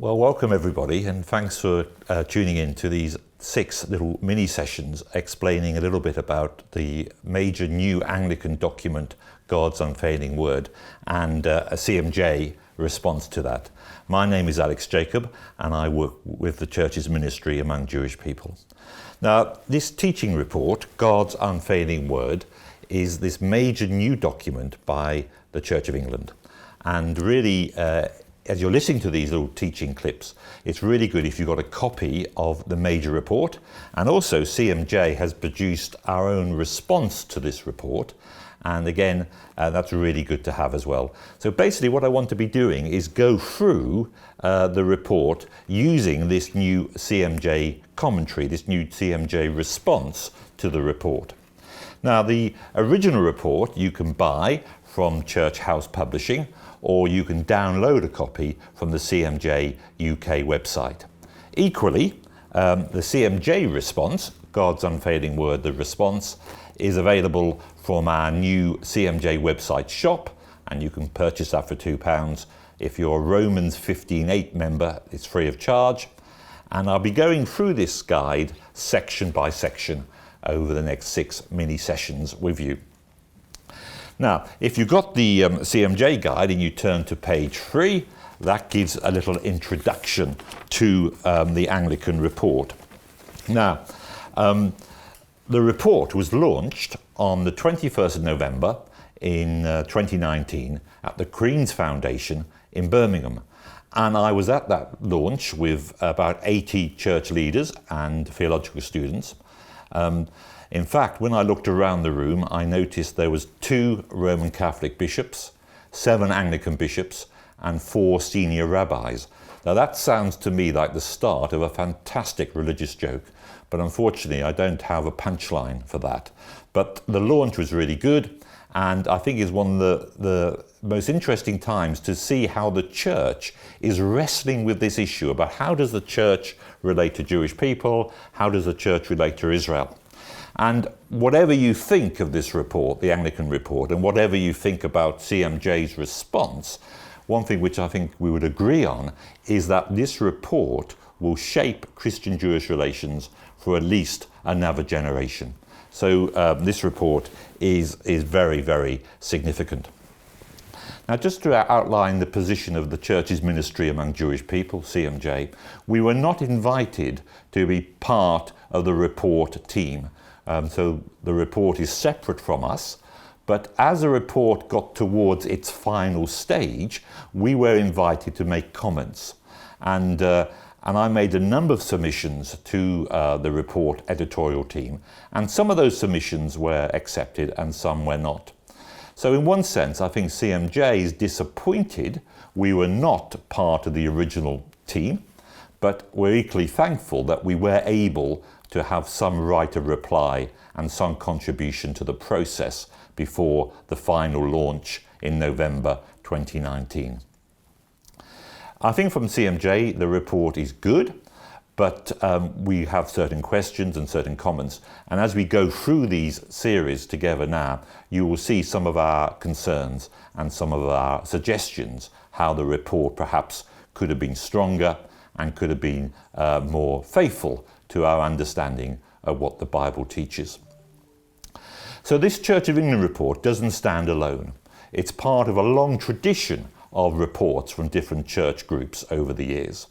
Well, welcome everybody, and thanks for tuning in to these 6 little mini sessions explaining a little bit about the major new Anglican document, God's Unfailing Word, and a CMJ response to that. My name is Alex Jacob, and I work with the Church's ministry among Jewish people. Now, this teaching report, God's Unfailing Word, is this major new document by the Church of England. And really, as you're listening to these little teaching clips, it's really good if you've got a copy of the major report. And also CMJ has produced our own response to this report. And again, that's really good to have as well. So basically what I want to be doing is go through the report using this new CMJ commentary, this new CMJ response to the report. Now, the original report you can buy from Church House Publishing, or you can download a copy from the CMJ UK website. Equally, the CMJ response, God's Unfailing Word, the response, is available from our new CMJ website shop, and you can purchase that for £2. If you're a Romans 15:8 member, it's free of charge. And I'll be going through this guide section by section over the next 6 mini sessions with you. Now, if you've got the CMJ guide and you turn to page 3, that gives a little introduction to the Anglican report. Now, the report was launched on the 21st of November in 2019 at the Queen's Foundation in Birmingham. And I was at that launch with about 80 church leaders and theological students. In fact, when I looked around the room, I noticed there was 2 Roman Catholic bishops, 7 Anglican bishops, and 4 senior rabbis. Now that sounds to me like the start of a fantastic religious joke, but unfortunately I don't have a punchline for that. But the launch was really good, and I think is one of the most interesting times to see how the church is wrestling with this issue about how does the church relate to Jewish people, how does the church relate to Israel. And whatever you think of this report, the Anglican report, and whatever you think about CMJ's response, one thing which I think we would agree on is that this report will shape Christian-Jewish relations for at least another generation. So this report is very, very significant. Now, just to outline the position of the Church's ministry among Jewish people, CMJ, we were not invited to be part of the report team. So the report is separate from us, but as the report got towards its final stage, we were invited to make comments. And I made a number of submissions to the report editorial team, and some of those submissions were accepted and some were not. So in one sense, I think CMJ is disappointed we were not part of the original team, but we're equally thankful that we were able to have some right of reply and some contribution to the process before the final launch in November 2019. I think from CMJ the report is good, but we have certain questions and certain comments. And as we go through these series together now, you will see some of our concerns and some of our suggestions how the report perhaps could have been stronger and could have been more faithful to our understanding of what the Bible teaches. So this Church of England report doesn't stand alone. It's part of a long tradition of reports from different church groups over the years.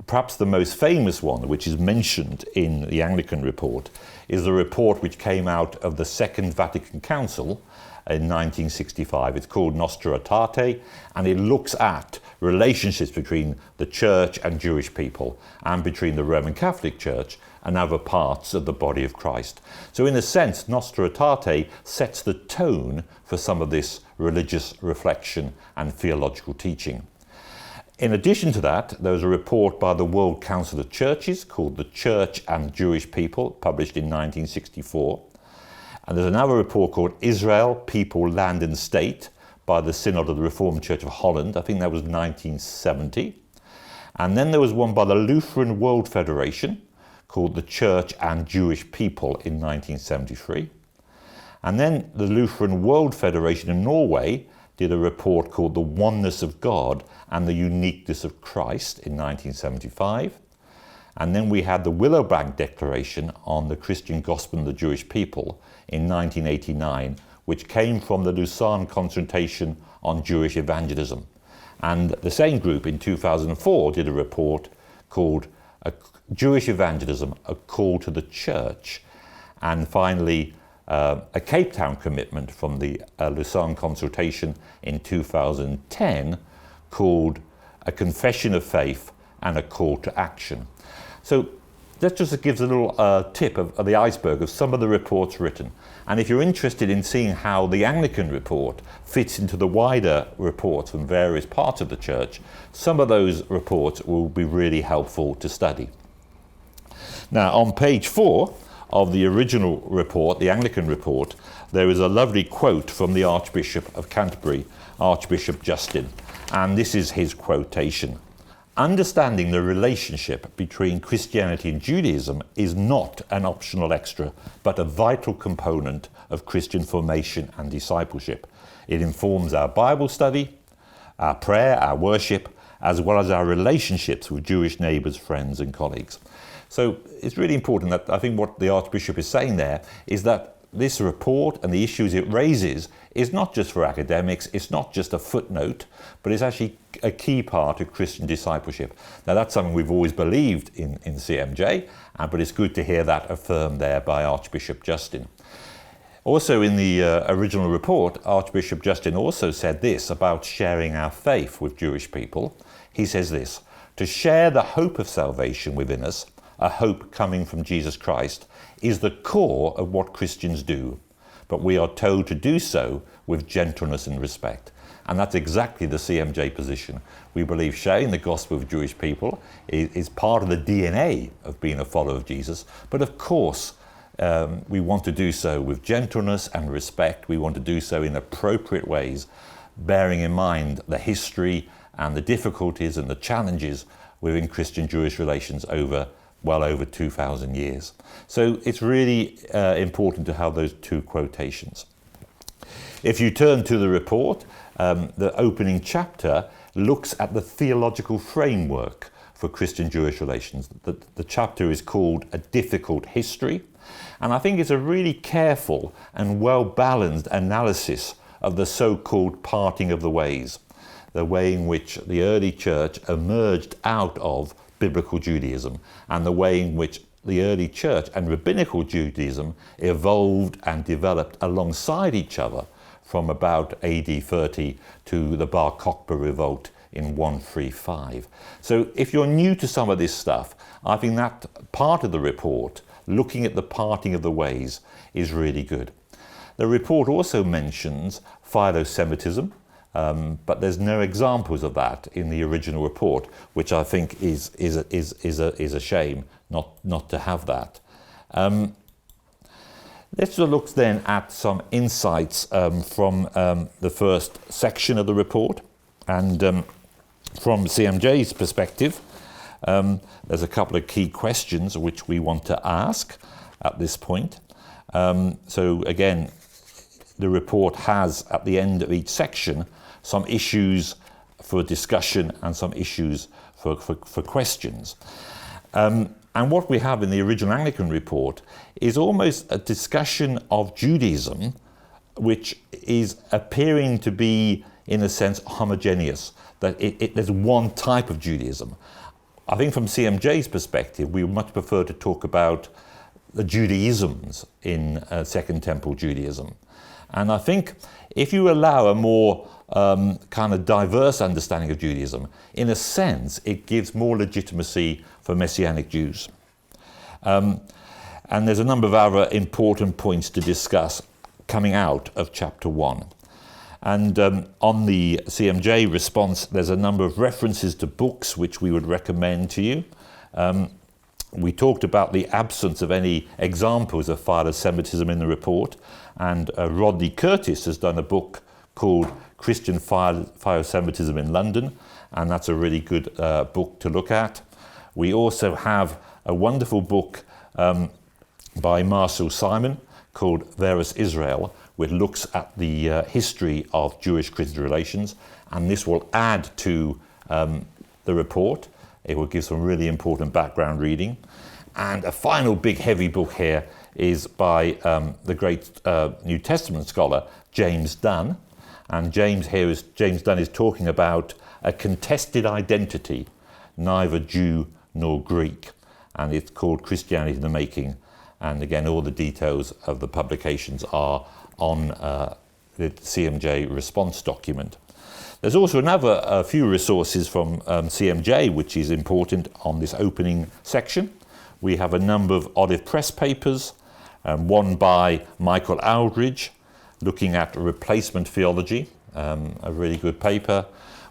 Perhaps the most famous one, which is mentioned in the Anglican report, is the report which came out of the Second Vatican Council in 1965. It's called Nostra Aetate, and it looks at relationships between the church and Jewish people and between the Roman Catholic Church and other parts of the body of Christ. So in a sense, Nostra Aetate sets the tone for some of this religious reflection and theological teaching. In addition to that, there was a report by the World Council of Churches called The Church and Jewish People, published in 1964. And there's another report called Israel, People, Land and State by the Synod of the Reformed Church of Holland. I think that was 1970. And then there was one by the Lutheran World Federation called The Church and Jewish People in 1973. And then the Lutheran World Federation in Norway did a report called The Oneness of God and the Uniqueness of Christ in 1975. And then we had the Willowbank Declaration on the Christian Gospel and the Jewish People in 1989, which came from the Lausanne Consultation on Jewish Evangelism. And the same group in 2004 did a report called Jewish Evangelism, A Call to the Church. And finally, a Cape Town commitment from the Lausanne Consultation in 2010 called A Confession of Faith and a Call to Action. So that just gives a little tip of the iceberg of some of the reports written. And if you're interested in seeing how the Anglican report fits into the wider reports from various parts of the church, some of those reports will be really helpful to study. Now, on page 4 of the original report, the Anglican report, there is a lovely quote from the Archbishop of Canterbury, Archbishop Justin, and this is his quotation. Understanding the relationship between Christianity and Judaism is not an optional extra, but a vital component of Christian formation and discipleship. It informs our Bible study, our prayer, our worship, as well as our relationships with Jewish neighbours, friends and colleagues. So it's really important that I think what the Archbishop is saying there is that this report and the issues it raises is not just for academics, it's not just a footnote, but it's actually a key part of Christian discipleship. Now that's something we've always believed in CMJ, but it's good to hear that affirmed there by Archbishop Justin. Also in the original report, Archbishop Justin also said this about sharing our faith with Jewish people. He says this, to share the hope of salvation within us, a hope coming from Jesus Christ, is the core of what Christians do, but we are told to do so with gentleness and respect. And that's exactly the CMJ position. We believe sharing the gospel with Jewish people is part of the DNA of being a follower of Jesus, but of course we want to do so with gentleness and respect. We want to do so in appropriate ways, bearing in mind the history and the difficulties and the challenges within Christian-Jewish relations well over 2,000 years. So it's really important to have those two quotations. If you turn to the report, the opening chapter looks at the theological framework for Christian-Jewish relations. The chapter is called A Difficult History, and I think it's a really careful and well-balanced analysis of the so-called parting of the ways, the way in which the early church emerged out of biblical Judaism, and the way in which the early church and rabbinical Judaism evolved and developed alongside each other from about AD 30 to the Bar Kokhba revolt in 135. So if you're new to some of this stuff, I think that part of the report, looking at the parting of the ways, is really good. The report also mentions philo-Semitism, but there's no examples of that in the original report, which I think is a shame not to have that. Let's look then at some insights from the first section of the report, and from CMJ's perspective, there's a couple of key questions which we want to ask at this point. So again, the report has at the end of each section some issues for discussion and some issues for questions. And what we have in the original Anglican report is almost a discussion of Judaism, which is appearing to be, in a sense, homogeneous, that there's one type of Judaism. I think from CMJ's perspective, we would much prefer to talk about the Judaisms in Second Temple Judaism. And I think if you allow a more kind of diverse understanding of Judaism, in a sense, it gives more legitimacy for Messianic Jews. And there's a number of other important points to discuss coming out of chapter 1. And on the CMJ response, there's a number of references to books which we would recommend to you. We talked about the absence of any examples of philo-Semitism in the report, and Rodney Curtis has done a book called Christian Philo-Semitism in London, and that's a really good book to look at. We also have a wonderful book by Marcel Simon called Verus Israel, which looks at the history of Jewish-Christian relations, and this will add to the report. It will give some really important background reading. And a final big heavy book here is by the great New Testament scholar James Dunn. And James Dunn is talking about a contested identity, neither Jew nor Greek. And it's called Christianity in the Making. And again, all the details of the publications are on the CMJ response document. There's also a few resources from CMJ, which is important on this opening section. We have a number of Olive Press papers, one by Michael Aldridge, looking at replacement theology, a really good paper.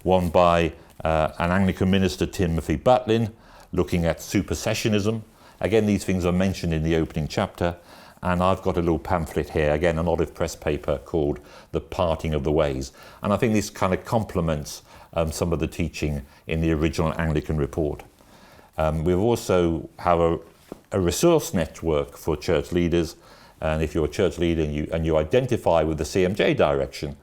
One by an Anglican minister, Timothy Butlin, looking at supersessionism. Again, these things are mentioned in the opening chapter. And I've got a little pamphlet here, again, an Olive Press paper called The Parting of the Ways. And I think this kind of complements some of the teaching in the original Anglican report. We also have a resource network for church leaders. And if you're a church leader and you identify with the CMJ direction,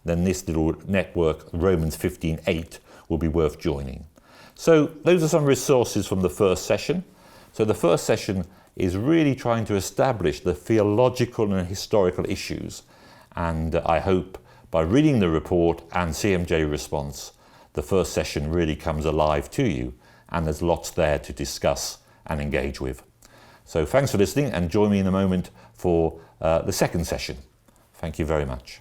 then this little network, Romans 15:8, will be worth joining. So those are some resources from the first session. So the first session is really trying to establish the theological and historical issues. And I hope by reading the report and CMJ response, the first session really comes alive to you, and there's lots there to discuss and engage with. So thanks for listening, and join me in a moment for the second session. Thank you very much.